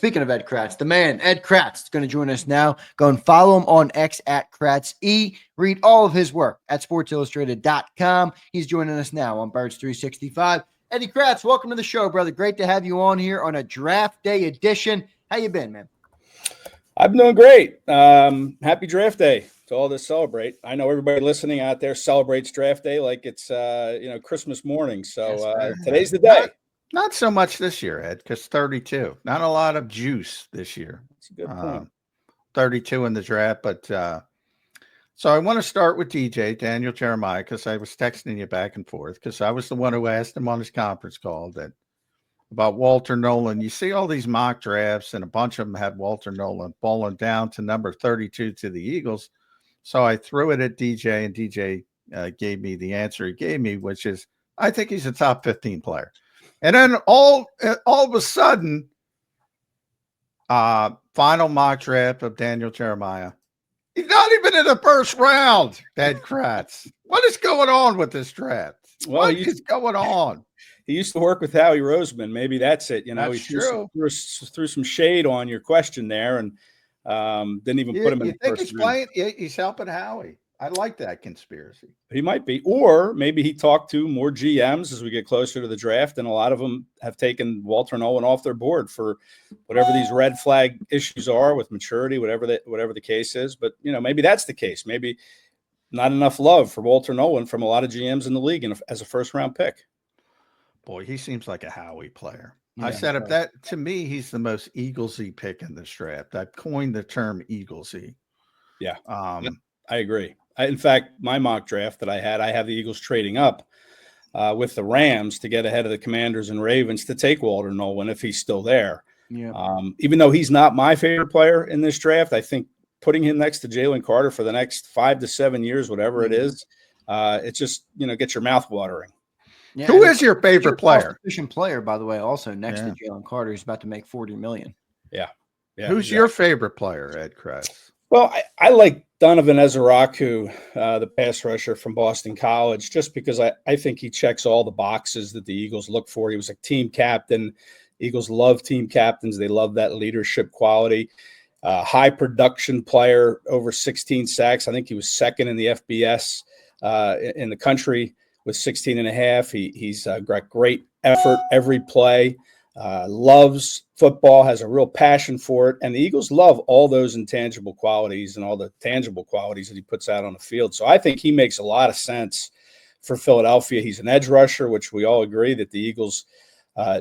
Speaking of Ed Kracz, the man, Ed Kracz, is going to join us now. Go and follow him on X at KratzE. Read all of his work at sportsillustrated.com. He's joining us now on Birds 365. Eddie Kracz, welcome to the show, brother. Great to have you on here on a draft day edition. How you been, man? I'm doing great. Happy draft day to all this celebrate. I know everybody listening out there celebrates draft day like it's Christmas morning. So today's the day. Not so much this year, Ed, because 32. Not a lot of juice this year. That's a good point. 32 in the draft. But so I want to start with Daniel Jeremiah, because I was texting you back and forth, because I was the one who asked him on his conference call about Walter Nolan. You see all these mock drafts, and a bunch of them had Walter Nolan falling down to number 32 to the Eagles. So I threw it at DJ, and DJ gave me the answer he gave me, which is, I think he's a top 15 player. And then all of a sudden, final mock draft of Daniel Jeremiah. He's not even in the first round, Ed Kracz. What is going on with this draft? Well, what is going on? He used to work with Howie Roseman. Maybe that's it. That's he true. Threw some shade on your question there, and didn't even put him in the first round. He's helping Howie. I like that conspiracy. He might be. Or maybe he talked to more GMs as we get closer to the draft, and a lot of them have taken Walter Nolan off their board for whatever these red flag issues are with maturity, whatever the case is. But, maybe that's the case. Maybe not enough love for Walter Nolan from a lot of GMs in the league as a first-round pick. Boy, he seems like a Howie player. Yeah, I said, to me, he's the most Eaglesy pick in this draft. I've coined the term Eaglesy. Yeah, I agree. In fact, my mock draft that I have the Eagles trading up with the Rams to get ahead of the Commanders and Ravens to take Walter Nolan if he's still there. Yeah. Even though he's not my favorite player in this draft, I think putting him next to Jalen Carter for the next 5 to 7 years, whatever it is, it's just, get your mouth watering. Yeah, who is your favorite player? Efficient player, by the way, also next to Jalen Carter. He's about to make $40 million. Yeah. Who's your favorite player, Ed Kracz? Well, I like Donovan Ezaraku, the pass rusher from Boston College, just because I think he checks all the boxes that the Eagles look for. He was a team captain. Eagles love team captains. They love that leadership quality. High production player, over 16 sacks. I think he was second in the FBS in the country with 16 and a half. He's got great effort every play. Loves football, has a real passion for it, and the Eagles love all those intangible qualities and all the tangible qualities that he puts out on the field. So I think he makes a lot of sense for Philadelphia. He's an edge rusher, which we all agree that the Eagles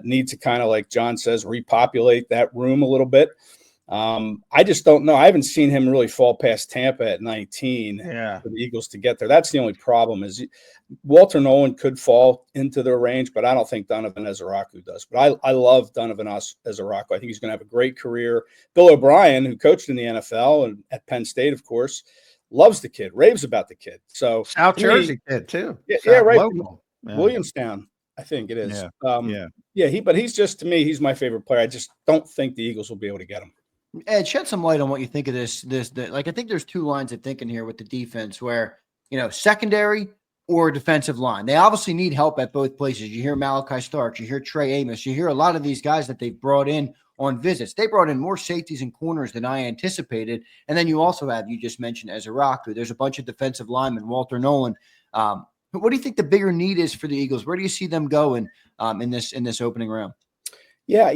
need to kind of, like John says, repopulate that room a little bit. I just don't know. I haven't seen him really fall past Tampa at 19 for the Eagles to get there. That's the only problem is Walter Nolan could fall into their range, but I don't think Donovan Ezaraku does. But I love Donovan Ezaraku. I think he's going to have a great career. Bill O'Brien, who coached in the NFL and at Penn State, of course, loves the kid, raves about the kid. So South Jersey kid too. Yeah, right. Williamstown, I think it is. But he's just, to me, he's my favorite player. I just don't think the Eagles will be able to get him. Ed, shed some light on what you think of this. I think there's two lines of thinking here with the defense where, secondary or defensive line. They obviously need help at both places. You hear Malachi Starks, you hear Trey Amos, you hear a lot of these guys that they've brought in on visits. They brought in more safeties and corners than I anticipated. And then you also have, you just mentioned Ezaraku. There's a bunch of defensive linemen, Walter Nolan. What do you think the bigger need is for the Eagles? Where do you see them going in this opening round? Yeah,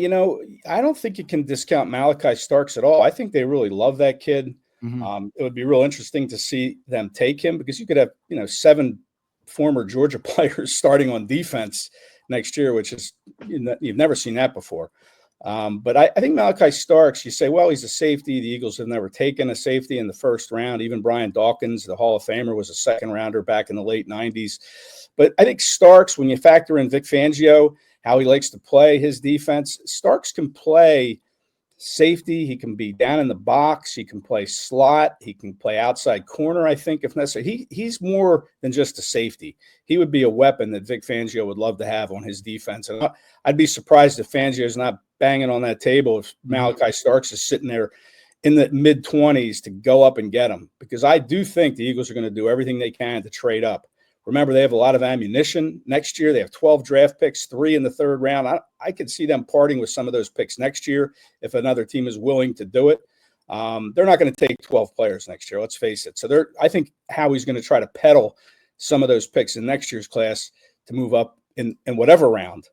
I don't think you can discount Malachi Starks at all. I think they really love that kid. Mm-hmm. It would be real interesting to see them take him because you could have, 7 former Georgia players starting on defense next year, which is, you've never seen that before. But I think Malachi Starks, you say, well, he's a safety. The Eagles have never taken a safety in the first round. Even Brian Dawkins, the Hall of Famer, was a second rounder back in the late 90s. But I think Starks, when you factor in Vic Fangio, how he likes to play his defense, Starks can play safety. He can be down in the box. He can play slot. He can play outside corner, I think, if necessary. He's more than just a safety. He would be a weapon that Vic Fangio would love to have on his defense. And I'd be surprised if Fangio is not banging on that table if Malachi Starks is sitting there in the mid-20s to go up and get him. Because I do think the Eagles are going to do everything they can to trade up Remember, they have a lot of ammunition next year. They have 12 draft picks, 3 in the third round. I could see them parting with some of those picks next year if another team is willing to do it. They're not going to take 12 players next year, let's face it. So I think Howie's going to try to peddle some of those picks in next year's class to move up in whatever round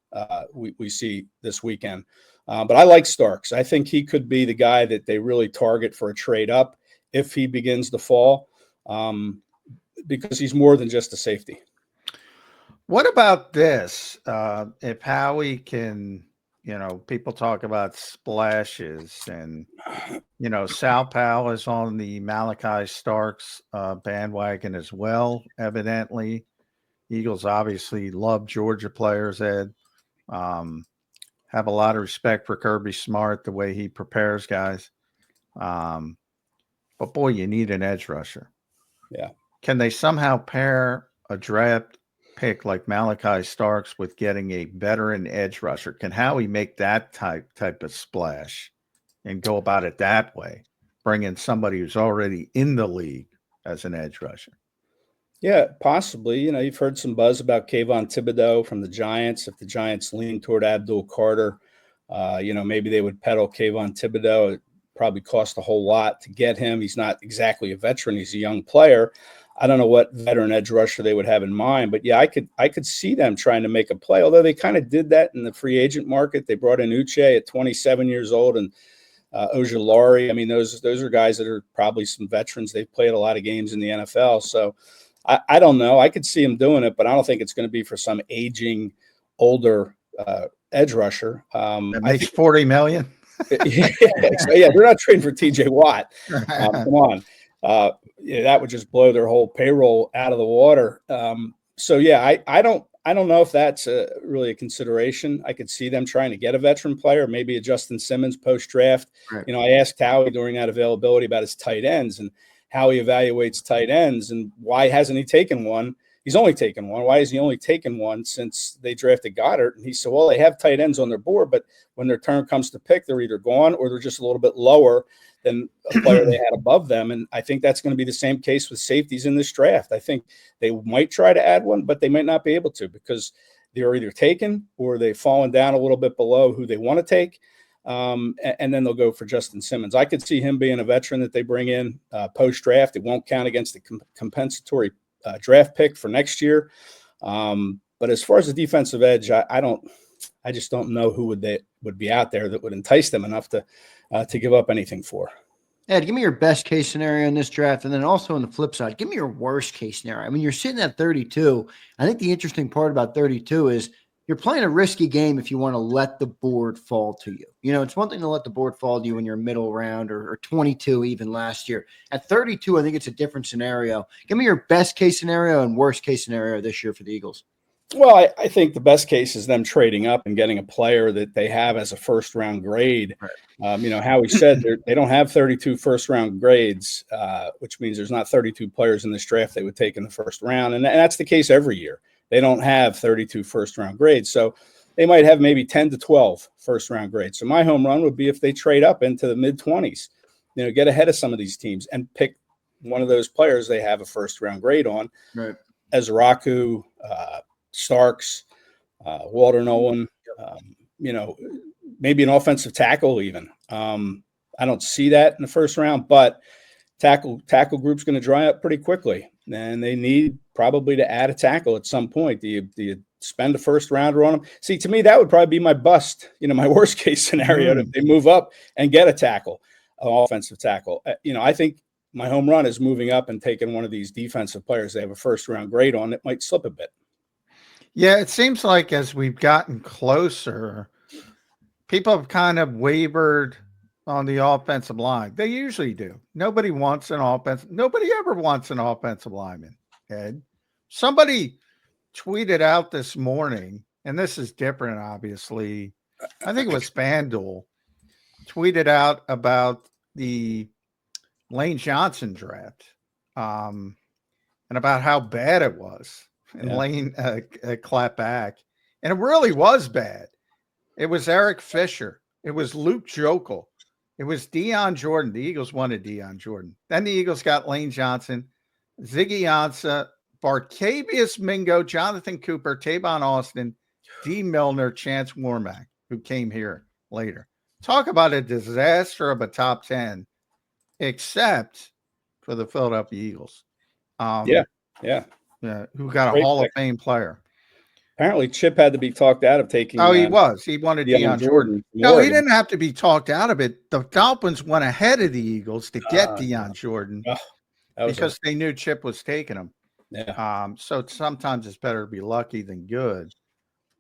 we see this weekend. But I like Starks. I think he could be the guy that they really target for a trade up if he begins to fall. Because he's more than just a safety. What about this? If Howie can, people talk about splashes and, Sal Powell is on the Malachi Starks bandwagon as well, evidently. Eagles obviously love Georgia players, Ed. Have a lot of respect for Kirby Smart, the way he prepares guys. But, boy, you need an edge rusher. Yeah. Can they somehow pair a draft pick like Malachi Starks with getting a veteran edge rusher? Can Howie make that type of splash and go about it that way, bring in somebody who's already in the league as an edge rusher? Yeah, possibly. You've heard some buzz about Kayvon Thibodeau from the Giants. If the Giants lean toward Abdul Carter, maybe they would peddle Kayvon Thibodeau. It probably cost a whole lot to get him. He's not exactly a veteran. He's a young player. I don't know what veteran edge rusher they would have in mind, but yeah, I could see them trying to make a play. Although they kind of did that in the free agent market. They brought in Uche at 27 years old and Ojulari. I mean, those are guys that are probably some veterans. They've played a lot of games in the NFL. So I don't know. I could see them doing it, but I don't think it's going to be for some aging, older edge rusher. That makes $40 million. Yeah, they're not trading for TJ Watt. Come on. That would just blow their whole payroll out of the water. So yeah, I don't know if that's really a consideration. I could see them trying to get a veteran player, maybe a Justin Simmons post draft. Right. I asked Howie during that availability about his tight ends and how he evaluates tight ends and why hasn't he taken one? He's only taken one. Why has he only taken one since they drafted Goddard? And he said, well, they have tight ends on their board, but when their turn comes to pick, they're either gone or they're just a little bit lower than a player they had above them. And I think that's going to be the same case with safeties in this draft. I think they might try to add one, but they might not be able to because they're either taken or they've fallen down a little bit below who they want to take. And then they'll go for Justin Simmons. I could see him being a veteran that they bring in post-draft. It won't count against the compensatory draft pick for next year. But as far as the defensive edge, I just don't know who would be out there that would entice them enough to give up anything for. Ed, give me your best case scenario in this draft, and then also on the flip side, give me your worst case scenario. I mean, you're sitting at 32. I think the interesting part about 32 is you're playing a risky game if you want to let the board fall to you. It's one thing to let the board fall to you when you're middle round or 22 even last year. At 32, I think it's a different scenario. Give me your best case scenario and worst case scenario this year for the Eagles. Well, I think the best case is them trading up and getting a player that they have as a first-round grade. Right. Howie said they don't have 32 first-round grades, which means there's not 32 players in this draft they would take in the first round. And that's the case every year. They don't have 32 first-round grades. So they might have maybe 10 to 12 first-round grades. So my home run would be if they trade up into the mid-20s, get ahead of some of these teams and pick one of those players they have a first-round grade on. Right. Ezaraku, Starks, Walter Nolan, maybe an offensive tackle even. I don't see that in the first round, but tackle group's going to dry up pretty quickly, and they need probably to add a tackle at some point. Do you spend a first rounder on them? See, to me, that would probably be my bust, my worst case scenario if they move up and get a tackle, an offensive tackle. I think my home run is moving up and taking one of these defensive players they have a first round grade on that might slip a bit. Yeah, it seems like as we've gotten closer, people have kind of wavered on the offensive line. They usually do. Nobody ever wants an offensive lineman, Ed. Somebody tweeted out this morning, and this is different, obviously. I think it was FanDuel, tweeted out about the Lane Johnson draft and about how bad it was. And Lane clapped back. And it really was bad. It was Eric Fisher. It was Luke Jokel. It was Deion Jordan. The Eagles wanted Deion Jordan. Then the Eagles got Lane Johnson, Ziggy Ansah, Barcavius Mingo, Jonathan Cooper, Tavon Austin, D. Milner, Chance Warmack, who came here later. Talk about a disaster of a top 10, except for the Philadelphia Eagles. Yeah, who got a great Hall pick. of Fame player. Apparently, Chip had to be talked out of taking. Oh, he was. He wanted Deion Jordan. No, he didn't have to be talked out of it. The Dolphins went ahead of the Eagles to get Deion Jordan because they knew Chip was taking him. Yeah. So sometimes it's better to be lucky than good.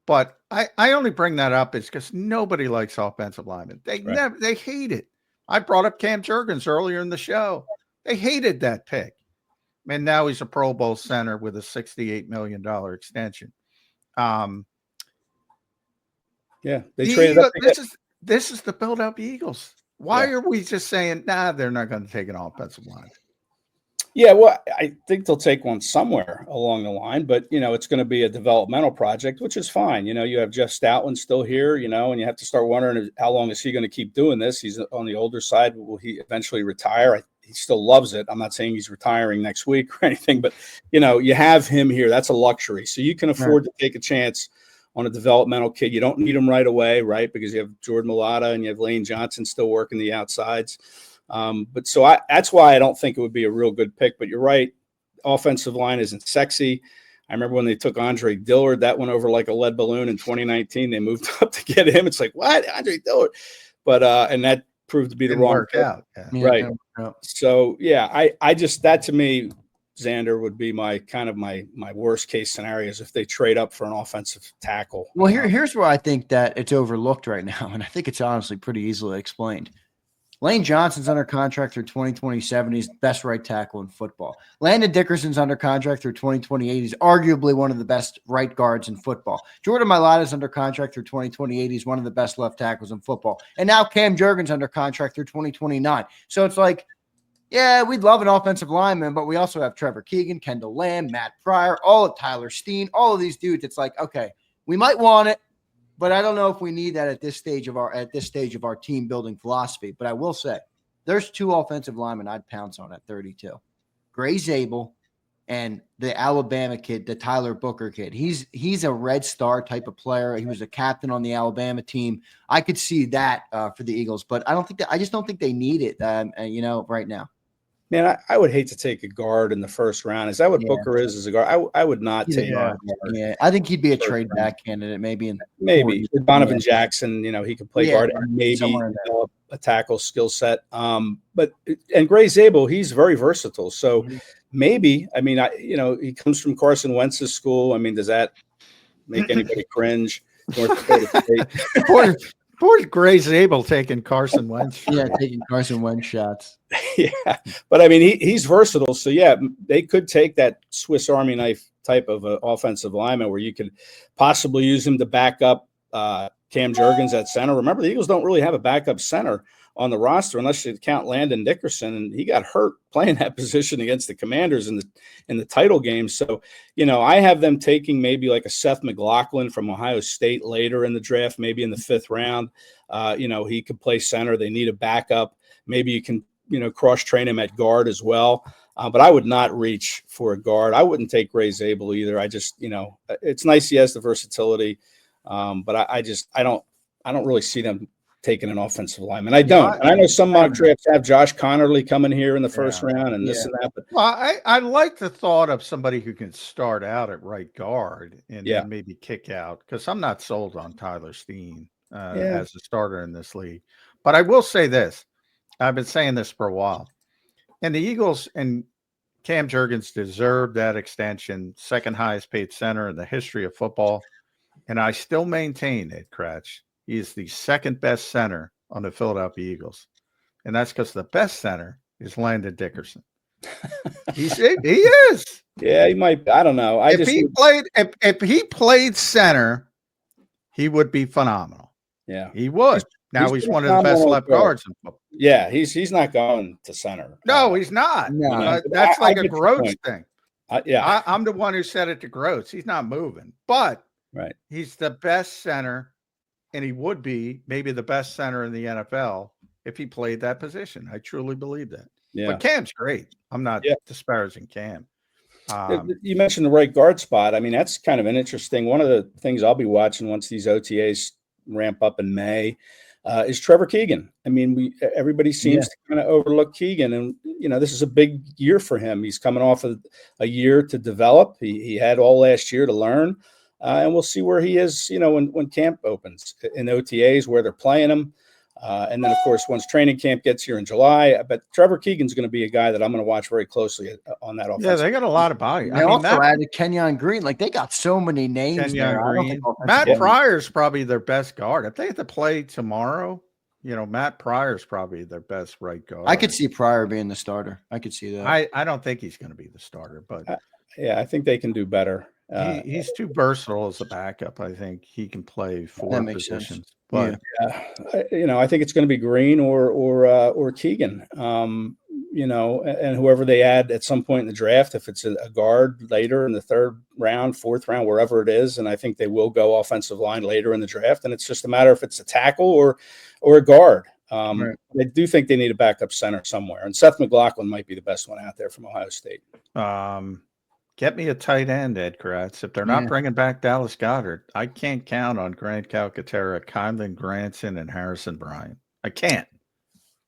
But I only bring that up is because nobody likes offensive linemen. They hate it. I brought up Cam Jurgens earlier in the show. They hated that pick. And now he's a Pro Bowl center with a $68 million extension. They traded up. This is the Philadelphia Eagles. Why are we just saying, nah, they're not going to take an offensive line? Yeah, well, I think they'll take one somewhere along the line, but, it's going to be a developmental project, which is fine. You have Jeff Stoutland still here, and you have to start wondering how long is he going to keep doing this? He's on the older side. Will he eventually retire? He still loves it. I'm not saying he's retiring next week or anything, but, you have him here. That's a luxury. So you can afford to take a chance on a developmental kid. You don't need him right away, right? Because you have Jordan Mailata and you have Lane Johnson still working the outsides. That's why I don't think it would be a real good pick. But you're right. Offensive line isn't sexy. I remember when they took Andre Dillard, that went over like a lead balloon in 2019. They moved up to get him. It's like, what? Andre Dillard? But, and that proved to be the wrong pick. Right. So, I just, that to me, Zander, would be my worst case scenarios if they trade up for an offensive tackle. Well, here's where I think that it's overlooked right now, and I think it's honestly pretty easily explained. Lane Johnson's under contract through 2027. He's the best right tackle in football. Landon Dickerson's under contract through 2028. He's arguably one of the best right guards in football. Jordan Mailata's under contract through 2028. He's one of the best left tackles in football. And now Cam Jurgens under contract through 2029. So it's like, yeah, we'd love an offensive lineman, but we also have Trevor Keegan, Kendall Lamb, Matt Pryor, all of Tyler Steen, all of these dudes. It's like, okay, we might want it, but I don't know if we need that at this stage of our team building philosophy. But I will say, there's two offensive linemen I'd pounce on at 32: Gray Zabel and the Alabama kid, the Tyler Booker kid. He's a red star type of player. He was a captain on the Alabama team. I could see that for the Eagles, but I just don't think they need it. Right now. Man, I would hate to take a guard in the first round. Is that what Booker is as a guard? I would not take a guard. Yeah, I think he'd be a trade back candidate, maybe. Maybe Donovan Jackson, he could play guard and maybe develop a tackle skill set. But Gray Zabel, he's very versatile. So maybe, he comes from Carson Wentz's school. Does that make anybody cringe? North Dakota State. Poor Gray Zabel taking Carson Wentz. Taking Carson Wentz shots. Yeah, but he's versatile. So they could take that Swiss Army knife type of offensive lineman where you could possibly use him to back up Cam Jurgens at center. Remember, the Eagles don't really have a backup center on the roster unless you count Landon Dickerson, and he got hurt playing that position against the Commanders in the title game. So, I have them taking maybe like a Seth McLaughlin from Ohio State later in the draft, maybe in the 5th round. He could play center. They need a backup. Maybe you can, cross-train him at guard as well. But I would not reach for a guard. I wouldn't take Gray Zabel either. I just, it's nice he has the versatility. But I don't really see them taking an offensive lineman. I don't. And I know some mock drafts have Josh Connerly coming here in the first round and this and that. But I like the thought of somebody who can start out at right guard and then maybe kick out, because I'm not sold on Tyler Steen as a starter in this league. But I will say this. I've been saying this for a while. And the Eagles and Cam Jurgens deserved that extension, second highest paid center in the history of football. And I still maintain it, Kracz. He is the second best center on the Philadelphia Eagles. And that's because the best center is Landon Dickerson. He is. Yeah, he might. I don't know. If he played center, he would be phenomenal. Yeah. He would. Now he's one of the best left guards in football. Yeah, he's not going to center. No, he's not. No. That's like a Groats thing. Yeah. I'm the one who said it to Groats. He's not moving. But he's the best center. And he would be maybe the best center in the NFL if he played that position. I truly believe that. Yeah. But Cam's great. I'm not disparaging Cam. You mentioned the right guard spot. I mean, that's kind of an interesting one of the things I'll be watching once these OTAs ramp up in May. Is Trevor Keegan. I mean, everybody seems to kind of overlook Keegan, and this is a big year for him. He's coming off of a year to develop. He had all last year to learn, and we'll see where he is. When camp opens in OTAs, where they're playing him, and then of course once training camp gets here in July. I bet Trevor Keegan's going to be a guy that I'm going to watch very closely on that offense. Yeah, they got a lot of body. They also added Kenyon Green. Like, they got so many names. Kenyon Green. Matt Pryor's probably their best guard. If they have to play tomorrow, Matt Pryor's probably their best right guard. I could see Pryor being the starter. I could see that. I don't think he's going to be the starter, but I think they can do better. He's too versatile as a backup. I think he can play 4 positions. Sense. But I think it's going to be Green or Keegan. And whoever they add at some point in the draft, if it's a guard later in the 3rd round, 4th round, wherever it is, and I think they will go offensive line later in the draft, and it's just a matter if it's a tackle or a guard. Right. I do think they need a backup center somewhere, and Seth McLaughlin might be the best one out there from Ohio State. Get me a tight end, Ed Kracz. If they're not bringing back Dallas Goedert, I can't count on Grant Calcaterra, Kylan Granson, and Harrison Bryant. I can't.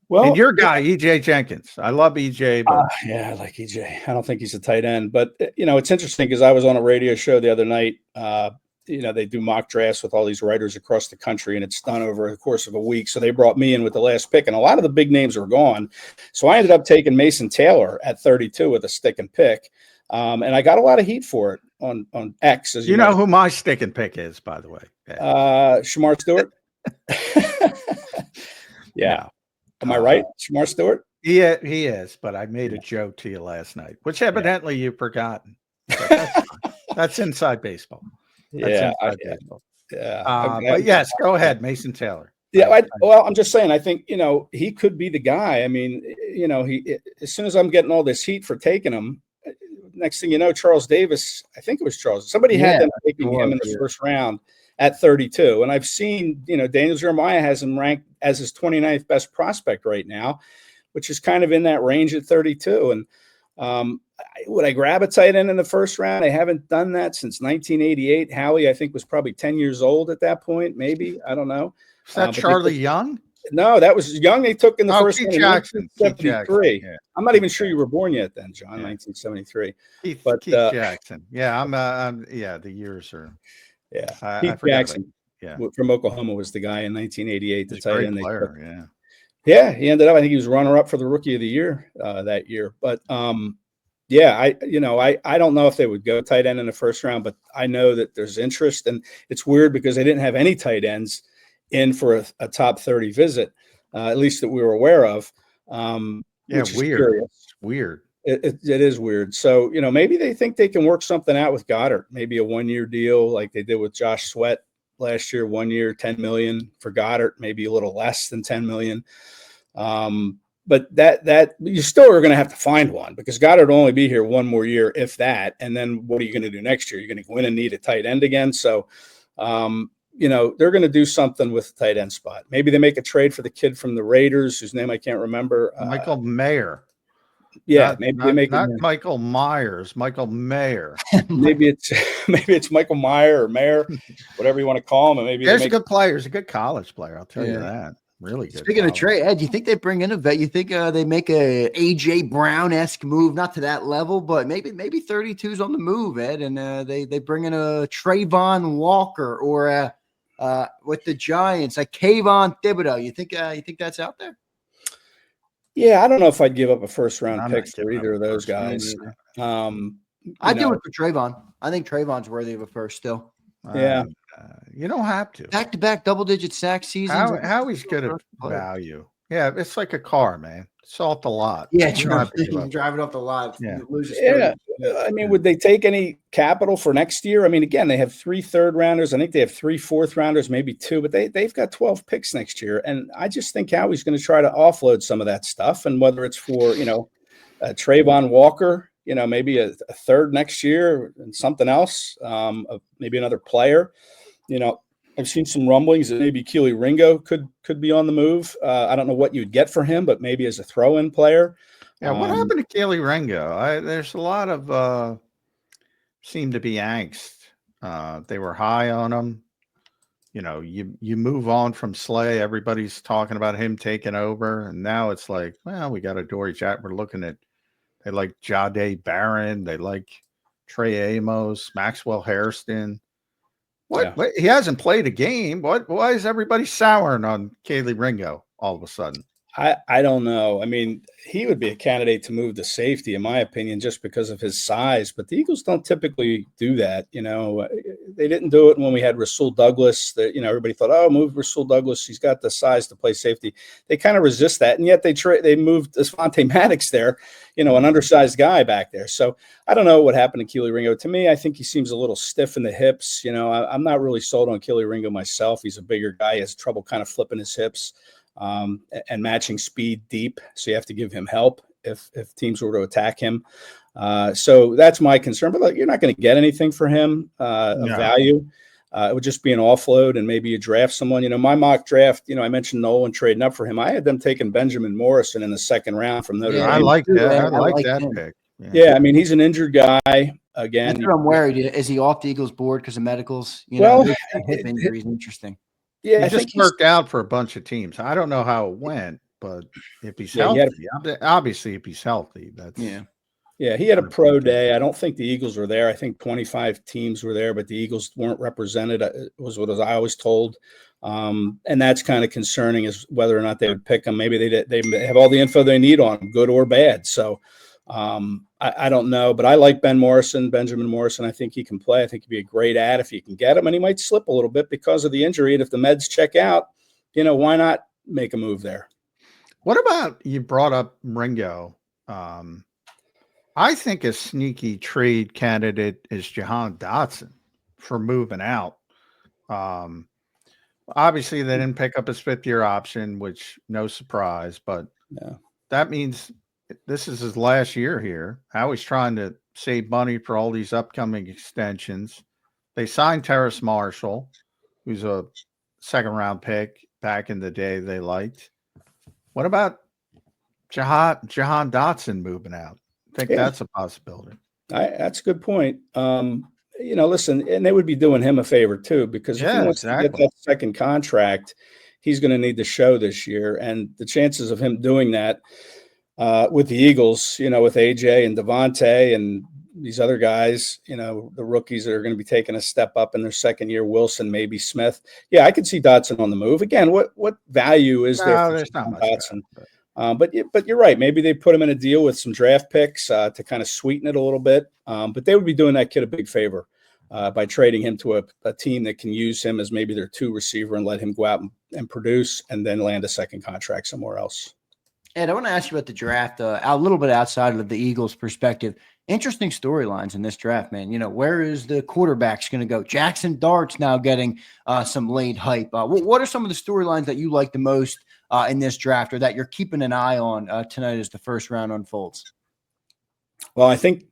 Well, and your guy, E.J. Jenkins. I love E.J. But I like E.J. I don't think he's a tight end. But, it's interesting because I was on a radio show the other night. They do mock drafts with all these writers across the country, and it's done over the course of a week. So they brought me in with the last pick, and a lot of the big names were gone. So I ended up taking Mason Taylor at 32 with a stick and pick. And I got a lot of heat for it on X. As you know who my stick and pick is, by the way. Shamar Stewart. Yeah. Am I right? Shamar Stewart? Yeah, he is. But I made a joke to you last night, which evidently you've forgotten. That's inside baseball. That's inside baseball. But yes, go ahead, Mason Taylor. Yeah, I'm just saying, I think, he could be the guy. I mean, as soon as I'm getting all this heat for taking him, next thing you know, Charles Davis, I think it was Charles, somebody had them taking him in the first round at 32. And I've seen, Daniel Jeremiah has him ranked as his 29th best prospect right now, which is kind of in that range at 32. And would I grab a tight end in the first round? I haven't done that since 1988. Howie, I think, was probably 10 years old at that point, maybe. I don't know. Is that Charlie Young? No, that was Young. They took in the first round in 1973. Yeah. I'm not even sure you were born yet then, John. 1973. Keith Jackson. Yeah, the years are. Yeah, Keith Jackson. From Oklahoma was the guy in 1988. The tight end player. Yeah, he ended up. I think he was runner-up for the Rookie of the Year that year. But I don't know if they would go tight end in the first round, but I know that there's interest, and it's weird because they didn't have any tight ends in for a top 30 visit, at least that we were aware of. Weird. It is weird. So, maybe they think they can work something out with Goddard, maybe a 1-year deal like they did with Josh Sweat last year, 1 year, $10 million for Goddard, maybe a little less than $10 million. But that you still are going to have to find one because Goddard will only be here 1 more year, if that. And then what are you going to do next year? You're going to go in and need a tight end again. So, they're going to do something with the tight end spot. Maybe they make a trade for the kid from the Raiders, whose name I can't remember. Michael Mayer. Yeah, maybe they make not Michael Myers, Michael Mayer. maybe it's Michael Meyer or Mayer, whatever you want to call him. And maybe there's a good player. He's a good college player. I'll tell you that. Really good. Speaking of trade, Ed, do you think they bring in a vet? You think they make a AJ Brown-esque move, not to that level, but maybe 32's on the move, Ed, and they bring in a Trayvon Walker or with the Giants, like Kayvon Thibodeau. You think that's out there? Yeah, I don't know if I'd give up a first-round pick for either of those guys. I'd do it for Trayvon. I think Trayvon's worthy of a first still. You don't have to. Back-to-back double-digit sack seasons. Howie's good at value. Yeah, it's like a car, man. It's off the lot. Yeah, drive it off the lot. Yeah. I mean, would they take any capital for next year? I mean, again, they have 3 third-rounders. I think they have 3 fourth-rounders, maybe 2, but they've got 12 picks next year. And I just think Howie's going to try to offload some of that stuff. And whether it's for, Trayvon Walker, maybe a third next year and something else, maybe another player. I've seen some rumblings that maybe Keely Ringo could be on the move. I don't know what you'd get for him, but maybe as a throw-in player. Yeah, what happened to Keely Ringo? There's a lot of seemed to be angst. They were high on him. You know, you move on from Slay. Everybody's talking about him taking over, and now it's like, well, we got a Dory Jack. We're looking at, they like Jade Barron. They like Trey Amos, Maxwell Hairston. What? He hasn't played a game. Why is everybody souring on Kelee Ringo all of a sudden? I don't know. I mean, he would be a candidate to move to safety, in my opinion, just because of his size. But the Eagles don't typically do that. You know, they didn't do it when we had Rasul Douglas. That, you know, everybody thought, oh, move Rasul Douglas. He's got the size to play safety. They kind of resist that, and yet they moved Asfonte Maddox there, you know, an undersized guy back there. So I don't know what happened to Kelee Ringo. To me, I think he seems a little stiff in the hips. You know, I'm not really sold on Kelee Ringo myself. He's a bigger guy. He has trouble kind of flipping his hips. And matching speed deep. So you have to give him help if teams were to attack him. So that's my concern. But look, you're not going to get anything for him of value. It would just be an offload, and maybe you draft someone. You know, my mock draft, you know, I mentioned Nolan trading up for him. I had them taking Benjamin Morrison in the second round from Notre Dame. I like that. I like that pick. Yeah, I mean, he's an injured guy. Again, that's what I'm worried. Is he off the Eagles board because of medicals? You know, hip injury is interesting. Yeah, it just worked out for a bunch of teams. I don't know how it went, but if he's healthy, obviously, if he's healthy, that's yeah. He had a pro day. I don't think the Eagles were there. I think 25 teams were there, but the Eagles weren't represented. Was what I was told, and that's kind of concerning, is whether or not they would pick him. Maybe they have all the info they need on him, good or bad. So I don't know, but I like Benjamin Morrison. I think he can play. I think he'd be a great ad if you can get him, and he might slip a little bit because of the injury. And if the meds check out, you know, why not make a move there? What about, you brought up Ringo? I think a sneaky trade candidate is Jahan Dotson for moving out. Obviously, they didn't pick up his 5th-year option, which no surprise, but that means this is his last year here. Howie's trying to save money for all these upcoming extensions. They signed Terrace Marshall, who's a 2nd-round pick back in the day they liked. What about Jahan Dotson moving out? I think that's a possibility. That's a good point. You know, listen, and they would be doing him a favor too, because if he wants to get that second contract, he's going to need to show this year. And the chances of him doing that with the Eagles, you know, with AJ and Devontae and these other guys, you know, the rookies that are going to be taking a step up in their second year, Wilson, maybe Smith. Yeah, I could see Dotson on the move. Again, what value is there for Dotson? But you're right. Maybe they put him in a deal with some draft picks to kind of sweeten it a little bit. But they would be doing that kid a big favor by trading him to a team that can use him as maybe their 2 receiver and let him go out and produce, and then land a second contract somewhere else. Ed, I want to ask you about the draft a little bit outside of the Eagles' perspective. Interesting storylines in this draft, man. You know, where is the quarterbacks going to go? Jackson Dart's now getting some late hype. What are some of the storylines that you like the most in this draft, or that you're keeping an eye on tonight as the first round unfolds? Well, I think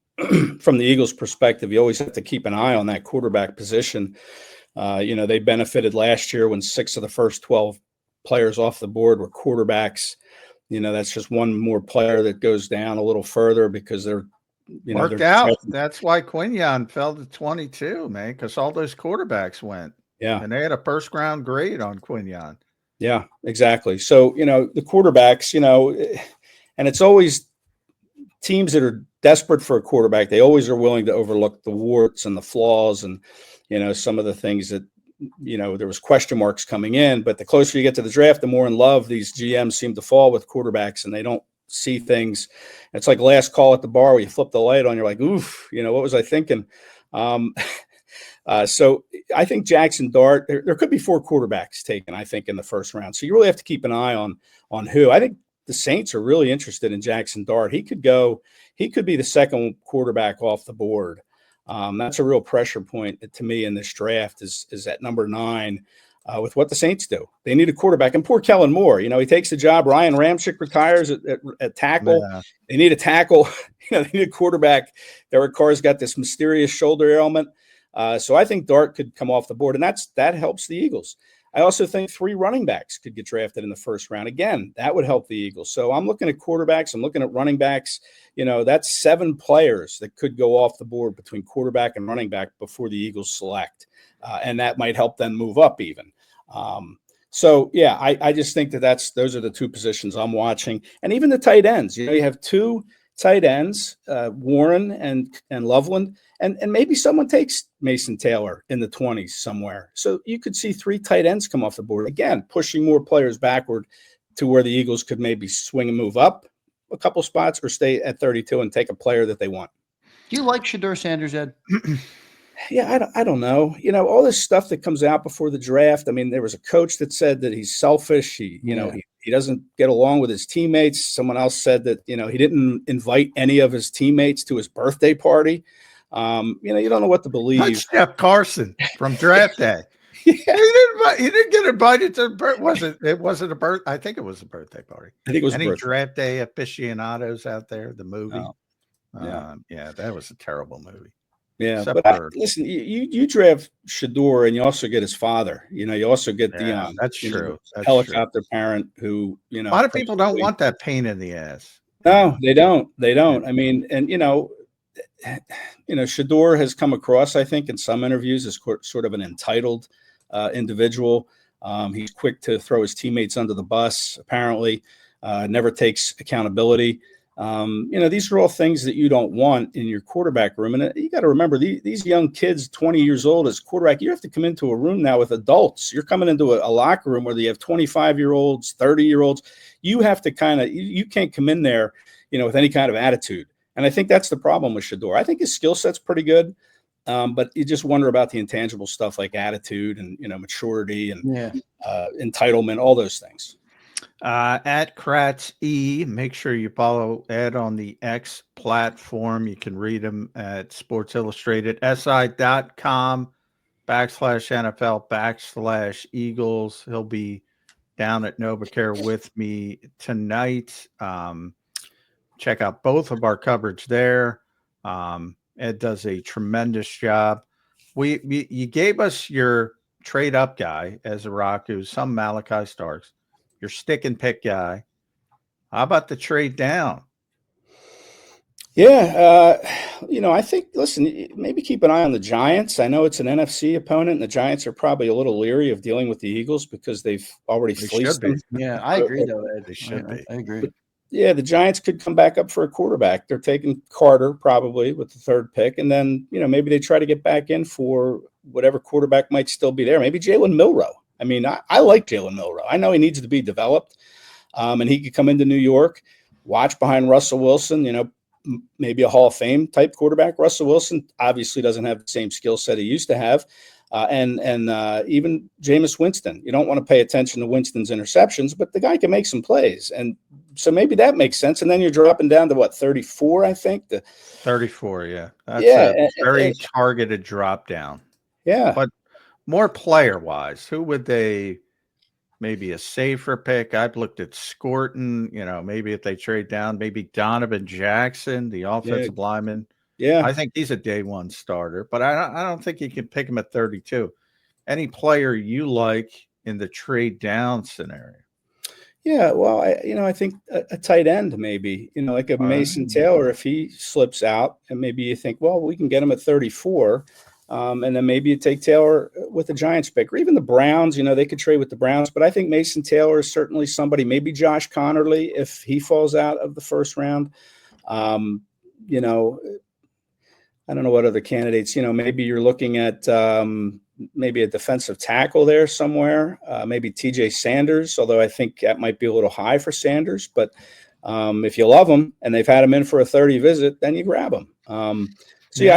from the Eagles' perspective, you always have to keep an eye on that quarterback position. You know, they benefited last year when 6 of the first 12 players off the board were quarterbacks. You know, that's just one more player that goes down a little further because they're, you know, worked out. That's why Quinion fell to 22, man, because all those quarterbacks went. Yeah. And they had a 1st-round grade on Quinion. Yeah, exactly. So, you know, the quarterbacks, you know, and it's always teams that are desperate for a quarterback. They always are willing to overlook the warts and the flaws and, you know, some of the things that, you know, there was question marks coming in. But the closer you get to the draft, the more in love these GMs seem to fall with quarterbacks, and they don't see things. It's like last call at the bar where you flip the light on, you're like, oof, you know, what was I thinking? So I think Jackson Dart, there could be 4 quarterbacks taken, I think, in the first round. So you really have to keep an eye on who. I think the Saints are really interested in Jackson Dart. He could be the second quarterback off the board. That's a real pressure point to me in this draft is at number 9 with what the Saints do. They need a quarterback. And poor Kellen Moore, you know, he takes the job. Ryan Ramczyk retires at tackle. Yeah. They need a tackle. You know, they need a quarterback. Derek Carr's got this mysterious shoulder ailment. So I think Dart could come off the board, and that helps the Eagles. I also think 3 running backs could get drafted in the first round. Again, that would help the Eagles. So I'm looking at quarterbacks. I'm looking at running backs. That's 7 players that could go off the board between quarterback and running back before the Eagles select. And that might help them move up even. I just think those are the 2 positions I'm watching. And even the tight ends. You have 2 tight ends, Warren and Loveland, and maybe someone takes Mason Taylor in the 20s somewhere. So you could see 3 tight ends come off the board. Again, pushing more players backward to where the Eagles could maybe swing and move up a couple spots or stay at 32 and take a player that they want. Do you like Shedeur Sanders, Ed? Yeah, I don't know. All this stuff that comes out before the draft. I mean, there was a coach that said that he's selfish. He doesn't get along with his teammates. Someone else said that, he didn't invite any of his teammates to his birthday party. You don't know what to believe. That's Jeff Carson from draft day. Yeah. He didn't get invited to it wasn't a birth. I think it was a birthday party. I think it was any draft day aficionados out there, the movie. Oh, yeah, that was a terrible movie. Yeah, but listen, you draft Shedeur and you also get his father. You also get the that's true. That's helicopter parent who, a lot of people don't want that pain in the ass. No, they don't. They don't. I mean, and Shedeur has come across, I think, in some interviews as sort of an entitled individual. He's quick to throw his teammates under the bus, apparently, never takes accountability. These are all things that you don't want in your quarterback room. And you got to remember, these young kids, 20 years old as quarterback, you have to come into a room now with adults. You're coming into a locker room where you have 25-year-olds, 30-year-olds. You have to you can't come in there, with any kind of attitude. And I think that's the problem with Shedeur. I think his skill set's pretty good. But you just wonder about the intangible stuff like attitude and, maturity and entitlement, all those things. At Kracz E, make sure you follow Ed on the X platform. You can read him at Sports Illustrated, si.com/NFL/Eagles. He'll be down at NovaCare with me tonight. Check out both of our coverage there. Ed does a tremendous job. You gave us your trade up guy, Ezaraku, some Malachi Starks, your stick and pick guy. How about the trade down? Yeah, I think, listen, maybe keep an eye on the Giants. I know it's an NFC opponent, and the Giants are probably a little leery of dealing with the Eagles because they've already fleeced them. Yeah, I agree, though, Ed. They should be. I agree. But, yeah, the Giants could come back up for a quarterback. They're taking Carter probably with the 3rd pick, and then, maybe they try to get back in for whatever quarterback might still be there. Maybe Jalen Milroe. I mean, I like Jalen Milroe. I know he needs to be developed, and he could come into New York, watch behind Russell Wilson, maybe a Hall of Fame type quarterback. Russell Wilson obviously doesn't have the same skill set he used to have. And even Jameis Winston. You don't want to pay attention to Winston's interceptions, but the guy can make some plays. And so maybe that makes sense. And then you're dropping down to 34, I think. 34, yeah. That's a very targeted drop down. Yeah. But more player-wise, who would they maybe a safer pick? I've looked at Scorton, maybe if they trade down, maybe Donovan Jackson, the offensive lineman. Yeah, I think he's a day one starter, but I don't think you can pick him at 32. Any player you like in the trade down scenario? Yeah, well, I think a tight end maybe, like a Mason Taylor, if he slips out, and maybe you think, well, we can get him at 34, and then maybe you take Taylor with the Giants pick, or even the Browns. They could trade with the Browns, but I think Mason Taylor is certainly somebody. Maybe Josh Connerly if he falls out of the first round. I don't know what other candidates, maybe you're looking at maybe a defensive tackle there somewhere, maybe TJ Sanders, although I think that might be a little high for Sanders. But if you love him and they've had him in for a 30 visit, then you grab him. I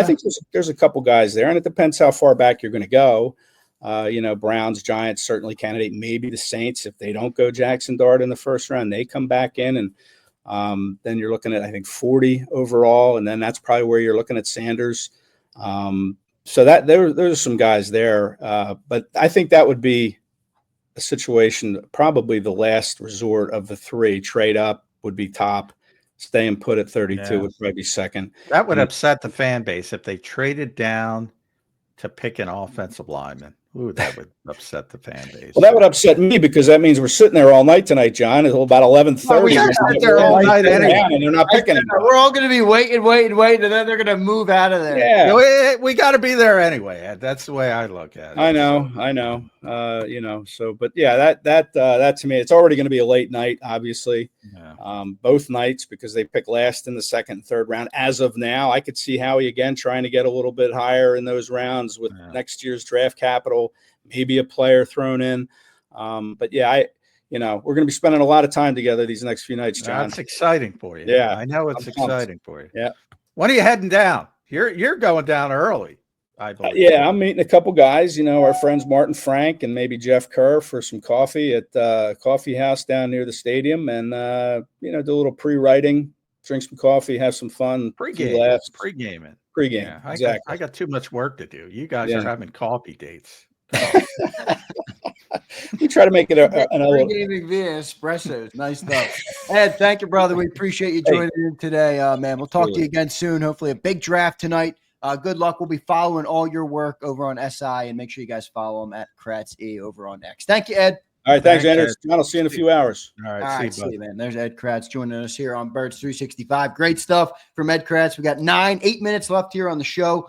think there's a couple guys there, and it depends how far back you're going to go. Browns, Giants, certainly candidate, maybe the Saints. If they don't go Jackson Dart in the first round, they come back in, and then you're looking at, I think, 40 overall, and then that's probably where you're looking at Sanders. So that there's some guys there, but I think that would be a situation, probably the last resort of the 3. Trade up would be top. Stay and put at 32 would probably be second. That would upset the fan base if they traded down to pick an offensive lineman Ooh, that would upset the fan base. Well, that would upset me because that means we're sitting there all night tonight, John, until about 11:30. Well, we gotta sit there all night anyway. And they're not picking it. We're all going to be waiting, and then they're going to move out of there. Yeah. We got to be there anyway, Ed. That's the way I look at it. I know. So, but yeah, that to me, it's already going to be a late night, obviously. Yeah. Both nights because they pick last in the second and third round. As of now, I could see Howie again trying to get a little bit higher in those rounds with next year's draft capital, maybe a player thrown in. But yeah, we're going to be spending a lot of time together these next few nights, John. That's exciting for you. Yeah, I know it's exciting for you. Yeah. When are you heading down? You're going down early, I believe. Yeah, I'm meeting a couple guys, our friends Martin Frank and maybe Jeff Kerr for some coffee at a coffee house down near the stadium and, do a little pre-writing, drink some coffee, have some fun. Pre-gaming. Pre-game, yeah, exactly. I got too much work to do. You guys are having coffee dates. We try to make it pre-gaming via espressos. Nice stuff. Ed, thank you, brother. We appreciate you joining in today, man. We'll talk to you again soon. Hopefully a big draft tonight. Good luck. We'll be following all your work over on SI, and make sure you guys follow him at Kracz over on X. Thank you, Ed. All right, thanks, Anders. John, I'll see you in a few hours. All right, see you, man. There's Ed Kracz joining us here on Birds 365. Great stuff from Ed Kracz. We got 8 minutes left here on the show.